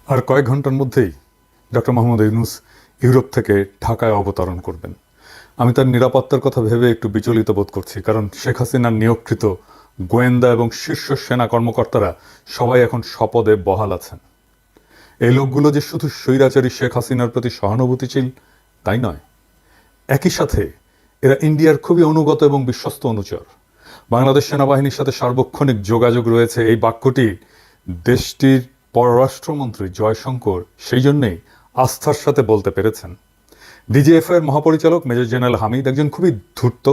আর কয়েক ঘন্টার মধ্যেই ডক্টর মোহাম্মদ ইউনূস ইউরোপ থেকে ঢাকায় অবতরণ করবেন। আমি তার নিরাপত্তার কথা ভেবে একটু বিচলিত বোধ করছি, কারণ শেখ হাসিনার নিয়োগকৃত গোয়েন্দা এবং শীর্ষ সেনা কর্মকর্তারা সবাই এখন স্বপদে বহাল আছেন। এই লোকগুলো যে শুধু স্বৈরাচারী শেখ হাসিনার প্রতি সহানুভূতিশীল তাই নয়, একই সাথে এরা ইন্ডিয়ার খুবই অনুগত এবং বিশ্বস্ত অনুচর। বাংলাদেশ সেনাবাহিনীর সাথে সার্বক্ষণিক যোগাযোগ রয়েছে, এই বাক্যটি দেশটির পররাষ্ট্রমন্ত্রী জয়শঙ্কর সেই জন্যেই আস্থার সাথে বলতে পেরেছেন। ডিজিএফআই এর মহাপরিচালক মেজর জেনারেল হামিদ একজন খুবই ধূর্ত,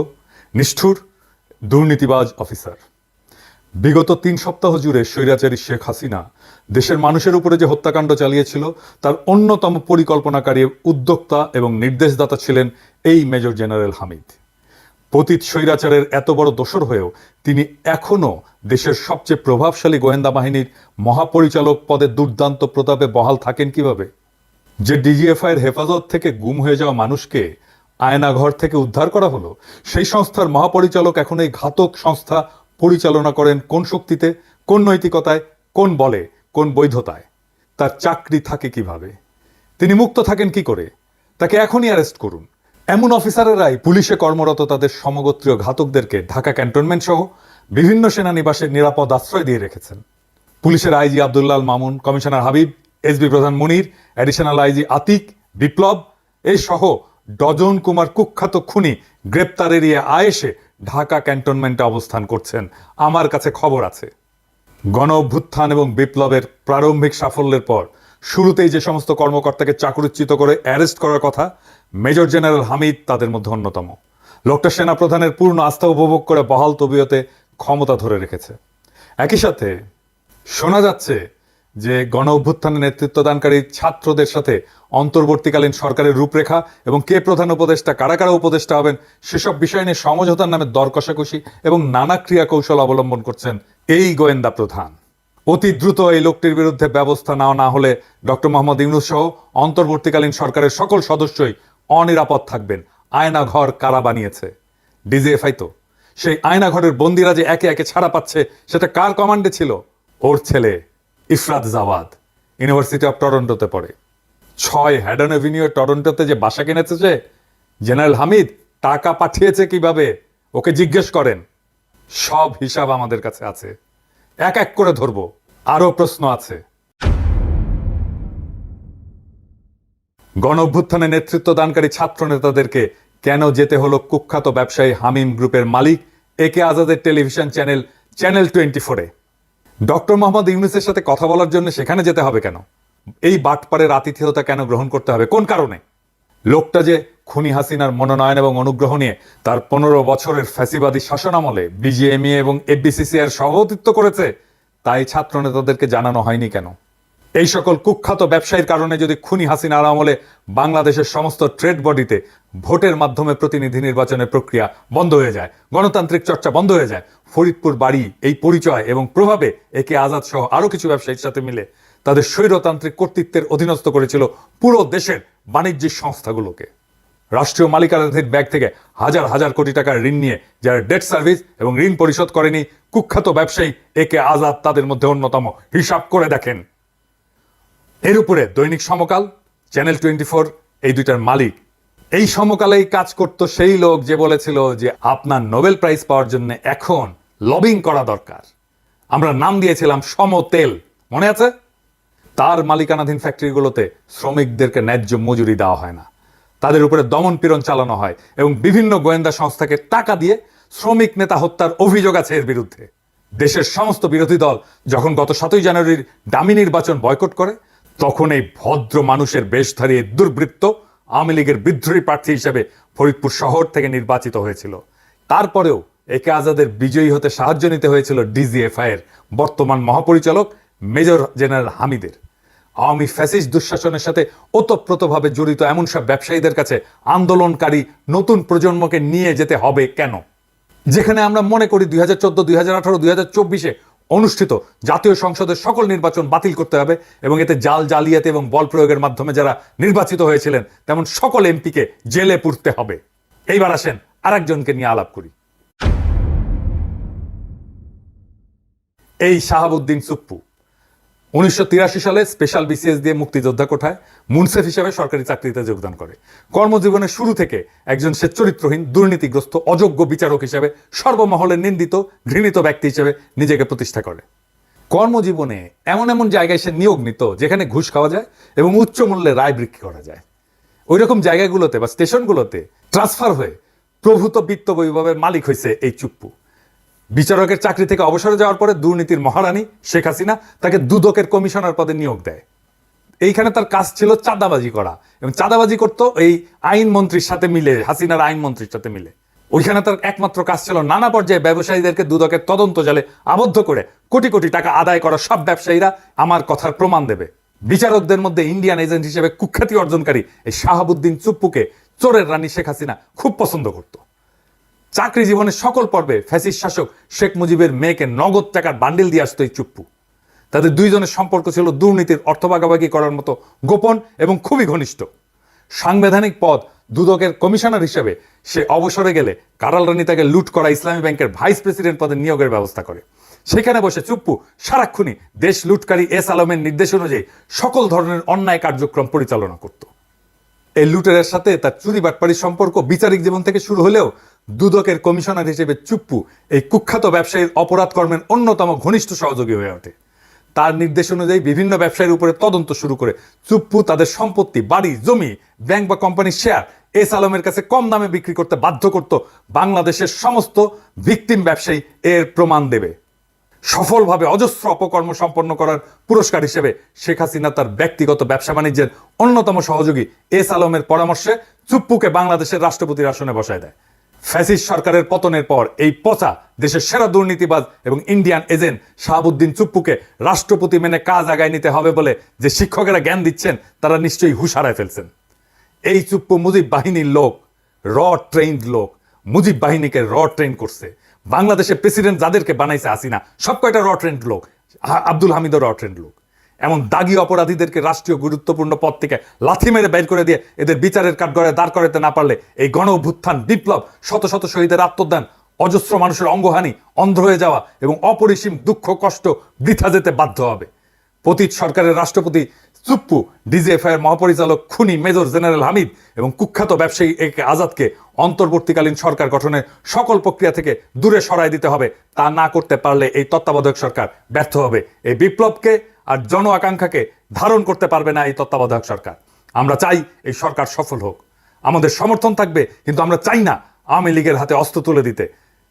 নিষ্ঠুর, দুর্নীতিবাজ অফিসার। বিগত ৩ সপ্তাহ জুড়ে স্বৈরাচারী শেখ হাসিনা দেশের মানুষের উপরে যে হত্যাকাণ্ড চালিয়েছিল তার অন্যতম পরিকল্পনাকারী, উদ্যোক্তা এবং নির্দেশদাতা ছিলেন এই মেজর জেনারেল হামিদ। পতিত স্বৈরাচারের এত বড় দোসর হয়েও তিনি এখনও দেশের সবচেয়ে প্রভাবশালী গোয়েন্দা বাহিনীর মহাপরিচালক পদে দুর্দান্ত প্রতাপে বহাল থাকেন কিভাবে? যে ডিজিএফআই এর হেফাজত থেকে গুম হয়ে যাওয়া মানুষকে আয়নাঘর থেকে উদ্ধার করা হলো, সেই সংস্থার মহাপরিচালক এখন এই ঘাতক সংস্থা পরিচালনা করেন কোন শক্তিতে, কোন নৈতিকতায়, কোন বলে, কোন বৈধতায়? তার চাকরি থাকে কিভাবে? তিনি মুক্ত থাকেন কি করে? তাকে এখনই অ্যারেস্ট করুন। এমন অফিসারেরাই পুলিশে কর্মরত তাদের সমগোত্রীয় ঘাতকদেরকে ঢাকা ক্যান্টনমেন্ট সহ বিভিন্ন সেনানিবাসের নিরাপদ আশ্রয় দিয়ে রেখেছেন। পুলিশের IG Abdullah Al Mamun, commissioner Habib, SB প্রধান মুনির, অ্যাডিশনাল আইজি আতিক, বিপ্লব এই সহ ডজন কুমার কুখ্যাত খুনি গ্রেপ্তার এড়িয়ে আয়েসে ঢাকা ক্যান্টনমেন্টে অবস্থান করছেন। আমার কাছে খবর আছে, গণ অভ্যুত্থান এবং বিপ্লবের প্রারম্ভিক সাফল্যের পর শুরুতেই যে সমস্ত কর্মকর্তাকে চাকরিচ্যুত করে অ্যারেস্ট করার কথা, মেজর জেনারেল হামিদ তাদের মধ্যে অন্যতম। লোকটা সেনাপ্রধানের পূর্ণ আস্থা উপভোগ করে বহাল তবিয়তে ক্ষমতা ধরে রেখেছে। একই সাথে শোনা যাচ্ছে যে গণ অভ্যুত্থানে নেতৃত্বদানকারী ছাত্রদের সাথে অন্তর্বর্তীকালীন সরকারের রূপরেখা এবং কে প্রধান উপদেষ্টা, কারা কারা উপদেষ্টা হবেন সেসব বিষয় নিয়ে সমঝোতার নামে দর কষাকষি এবং নানা ক্রিয়া কৌশল অবলম্বন করছেন এই গোয়েন্দা প্রধান। অতি দ্রুত এই লোকটির বিরুদ্ধে ব্যবস্থা নেওয়া না হলে ডক্টর মোহাম্মদ ইউনূস সহ অন্তর্বর্তীকালীন সরকারের সকল সদস্যই অনিরাপদ থাকবেন। আয়নাঘর কারা বানিয়েছে? ডিজিএফআই তো। সেই আয়নাঘরের বন্দিরা যে একে একে ছাড়া পাচ্ছে, সেটা কার কমান্ডে ছিল? ওর ছেলে ইফরাত জাওয়াদ ইউনিভার্সিটি অফ টরন্টোতে পড়ে। 6 হ্যাডন এভিনিউ টরন্টোতে যে বাসা কিনেছে যে জেনারেল হামিদ, টাকা পাঠিয়েছে কিভাবে ওকে জিজ্ঞেস করেন। সব হিসাব আমাদের কাছে আছে, এক এক করে ধরবো। আরো প্রশ্ন আছে। গণ অভ্যুত্থানে নেতৃত্ব দানকারী ছাত্র নেতাদেরকে কেন যেতে হলো কুখ্যাত ব্যবসায়ী হামিম গ্রুপের মালিক একে আজাদের টেলিভিশন চ্যানেল 24-এ? ডক্টর মোহাম্মদ ইউনূসের সাথে কথা বলার জন্য সেখানে যেতে হবে কেন? এই বাটপাড়ের আতিথেয়তা কেন গ্রহণ করতে হবে? কোন কারণে? লোকটা যে খুনি হাসিনার মনোনয়ন এবং অনুগ্রহ নিয়ে তার 15 বছরের ফ্যাসিবাদী শাসনামলে বিজিএমইএ এবং এফবিসিসিআই সভাপতিত্ব করেছে, তাই ছাত্র নেতাদেরকে জানানো হয়নি কেন? এই সকল কুখ্যাত ব্যবসায়ীর কারণে যদি খুনি হাসিনার আমলে বাংলাদেশের সমস্ত ট্রেড বডিতে ভোটের মাধ্যমে প্রতিনিধি নির্বাচনের প্রক্রিয়া বন্ধ হয়ে যায়, গণতান্ত্রিক চর্চা বন্ধ হয়ে যায়, ফরিদপুর বাড়ি এই পরিচয় এবং প্রভাবে একে আজাদ সহ আরো কিছু ব্যবসায়ীর সাথে মিলে তাদের স্বৈরতান্ত্রিক কর্তৃত্বের অধীনস্থ করেছিল পুরো দেশের বাণিজ্যিক সংস্থাগুলোকে। রাষ্ট্রীয় মালিকানাধীন ব্যাংক থেকে হাজার হাজার কোটি টাকার ঋণ নিয়ে যারা ডেট সার্ভিস এবং ঋণ পরিশোধ করেনি, কুখ্যাত ব্যবসায়ী একে আজাদ তাদের মধ্যে অন্যতম। হিসাব করে দেখেন। এর উপরে দৈনিক সমকাল, চ্যানেল 24 এই দুইটার মালিক। এই সমকালেই কাজ করত সেই লোক যে বলেছিল যে আপনার নোবেল প্রাইজ পাওয়ার জন্য এখন লবিং করা দরকার। আমরা নাম দিয়েছিলাম সমতেল, মনে আছে? তার মালিকানাধীন ফ্যাক্টরিগুলোতে শ্রমিকদেরকে ন্যায্য মজুরি দেওয়া হয় না, তাদের উপরে দমন পীড়ন চালানো হয় এবং বিভিন্ন গোয়েন্দা সংস্থাকে টাকা দিয়ে শ্রমিক নেতা হত্যার অভিযোগ আছে এর বিরুদ্ধে। দেশের সমস্ত বিরোধী দল যখন গত 7ই জানুয়ারির ডামি নির্বাচন বয়কট করে, তখন এই ভদ্র মানুষের বেশধারী দুর্বৃত্ত আওয়ামী লীগের বিদ্রোহী প্রার্থী হিসেবে ফরিদপুর শহর থেকে নির্বাচিত হয়েছিল। তারপরেও একে আজাদের বিজয়ী হতে সাহায্য নিতে হয়েছিল ডিজিএফআই এর বর্তমান মহাপরিচালক মেজর জেনারেল হামিদের। আওয়ামী ফ্যাসিস্ট দুঃশাসনের সাথে ওতপ্রোতভাবে জড়িত এমন সব ব্যবসায়ীদের কাছে আন্দোলনকারী নতুন প্রজন্মকে নিয়ে যেতে হবে কেন? যেখানে আমরা মনে করি 2014, 2018, 2024-এ অনুষ্ঠিত জাতীয় সংসদের সকল নির্বাচন বাতিল করতে হবে এবং এতে জালিয়াতি এবং বল প্রয়োগের মাধ্যমে যারা নির্বাচিত হয়েছিলেন তেমন সকল এমপিকে জেলে পুরতে হবে। এইবার আসেন আরেকজনকে নিয়ে আলাপ করি। এই শাহাবুদ্দিন সুপ্পু 1983 সালে স্পেশাল বিসিএস দিয়ে মুক্তিযোদ্ধা কোঠায় মুনসেফ হিসেবে সরকারি চাকরিতে যোগদান করে। কর্মজীবনের শুরু থেকে একজন সে চরিত্রহীন, দুর্নীতিগ্রস্ত, অযোগ্য বিচারক হিসেবে সর্বমহলে নিন্দিত, ঘৃণিত ব্যক্তি হিসেবে নিজেকে প্রতিষ্ঠা করে। কর্মজীবনে এমন এমন জায়গায় সে নিয়োগ নিত যেখানে ঘুষ খাওয়া যায় এবং উচ্চ মূল্যে রায় বিক্রি করা যায়। ওই রকম জায়গাগুলোতে বা স্টেশনগুলোতে ট্রান্সফার হয়ে প্রভূত বিত্ত বৈভবের মালিক হয়েছে এই চুপ্পু। বিচারকের চাকরি থেকে অবসরে যাওয়ার পরে দুর্নীতির মহারানী শেখ হাসিনা তাকে দুদকের কমিশনার পদে নিয়োগ দেয়। এইখানে তার কাজ ছিল চাঁদাবাজি করা, এবং চাঁদাবাজি করতো এই আইনমন্ত্রীর সাথে মিলে, হাসিনার আইনমন্ত্রীর সাথে মিলে। ওইখানে তার একমাত্র কাজ ছিল নানা পর্যায়ে ব্যবসায়ীদেরকে দুদকের তদন্ত জালে আবদ্ধ করে কোটি কোটি টাকা আদায় করা সব ব্যবসায়ীরা আমার কথার প্রমাণ দেবে। বিচারকদের মধ্যে ইন্ডিয়ান এজেন্ট হিসেবে কুখ্যাতি অর্জনকারী এই শাহাবুদ্দিন চুপ্পুকে চোরের রানী শেখ হাসিনা খুব পছন্দ করত। চাকরি জীবনের সকল পর্বে ফ্যাসিস্ট শাসক শেখ মুজিবের মেয়েকে নগদ টাকার বান্ডিল দিয়ে আসতো এই চুপ্পু। তাদের দুইজনের সম্পর্ক ছিল দুর্নীতির অর্থ ভাগাভাগি করার মতো গোপন এবং খুবই ঘনিষ্ঠ। সাংবিধানিক পদ দুদকের কমিশনার হিসেবে সে অবসরে গেলে কারাল রানী তাকে লুট করা ইসলামী ব্যাংকের ভাইস প্রেসিডেন্ট পদে নিয়োগের ব্যবস্থা করে। সেখানে বসে চুপ্পু সারাক্ষণই দেশ লুটকারী এস আলমের নির্দেশ অনুযায়ী সকল ধরনের অন্যায় কার্যক্রম পরিচালনা করত। এই লুটেরের সাথে তার চুরি বাটপাড়ির সম্পর্ক বিচারিক জীবন থেকে শুরু হলেও দুদকের কমিশনার হিসেবে চুপ্পু এই কুখ্যাত ব্যবসায়ীর অপরাধ কর্মের অন্যতম ঘনিষ্ঠ সহযোগী হয়ে ওঠে। তার নির্দেশ অনুযায়ী বিভিন্ন ব্যবসায়ীর উপরে তদন্ত শুরু করে চুপ্পু তাদের সম্পত্তি, বাড়ি, জমি, ব্যাংক বা কোম্পানির শেয়ার এস আলমের কাছে কম দামে বিক্রি করতে বাধ্য করত। বাংলাদেশের সমস্ত ভিকটিম ব্যবসায়ী এর প্রমাণ দেবে। সফলভাবে অজস্র অপকর্ম সম্পন্ন করার পুরস্কার হিসেবে শেখ হাসিনা তার ব্যক্তিগত ব্যবসা বাণিজ্যের অন্যতম সহযোগী এস আলমের পরামর্শে চুপ্পুকে বাংলাদেশের রাষ্ট্রপতির আসনে বসায় দেয়। ফ্যাসিস্ট সরকারের পতনের পর এই পচা দেশের সেরা দুর্নীতিবাজ এবং ইন্ডিয়ান এজেন্ট শাহাবুদ্দিন চুপ্পুকে রাষ্ট্রপতি মেনে কাজ আগায় নিতে হবে বলে যে শিক্ষকেরা জ্ঞান দিচ্ছেন তারা নিশ্চয়ই হুঁশ হারায় ফেলছেন। এই চুপ্পু মুজিব বাহিনীর লোক, র ট্রেন্ড লোক। মুজিব বাহিনীকে র ট্রেন করছে। বাংলাদেশের প্রেসিডেন্ট যাদেরকে বানাইছে হাসিনা সব কয়টা র ট্রেন্ড লোক। আব্দুল হামিদও র ট্রেন্ড লোক। এমন দাগী অপরাধীদেরকে রাষ্ট্রীয় গুরুত্বপূর্ণ পদ থেকে লাথি মেরে বের করে দিয়ে এদের বিচারের কাঠগড়ায় দাঁড় করাতে না পারলে এই গণ অভ্যুত্থান, বিপ্লব, শত শত শহীদের আত্মদান, অজস্র মানুষের অঙ্গহানি, অন্ধ হয়ে যাওয়া এবং অপরিসীম দুঃখ কষ্ট বৃথা যেতে বাধ্য হবে। পতিত সরকারের রাষ্ট্রপতি চুপ্পু, ডিজিএফআই এর মহাপরিচালক খুনি মেজর জেনারেল হামিদ এবং কুখ্যাত ব্যবসায়ী এ কে আজাদকে অন্তর্বর্তীকালীন সরকার গঠনের সকল প্রক্রিয়া থেকে দূরে সরাই দিতে হবে। তা না করতে পারলে এই তত্ত্বাবধায়ক সরকার ব্যর্থ হবে। এই বিপ্লবকে আর জন আকাঙ্ক্ষাকে ধারণ করতে পারবে না এই তত্ত্বাবধায়ক সরকার। আমরা চাই এই সরকার সফল হোক। আমাদের সমর্থন থাকবে, কিন্তু আমরা চাই না আওয়ামী লীগের হাতে অস্ত্র তুলে দিতে।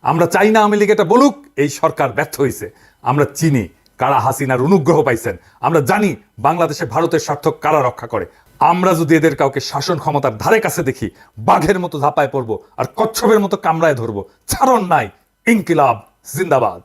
আমরা চাই না আওয়ামী লীগ এটা বলুক এই সরকার ব্যর্থ হয়েছে। আমরা চিনি কারা হাসিনার অনুগ্রহ পাইছেন। আমরা জানি বাংলাদেশে ভারতের স্বার্থ কারা রক্ষা করে। আমরা যদি এদের কাউকে শাসন ক্ষমতার ধারে কাছে দেখি, বাঘের মতো ঝাঁপায় পড়বো আর কচ্ছপের মতো কামড়ায় ধরবো। ছাড়ন নাই। ইনকিলাব জিন্দাবাদ।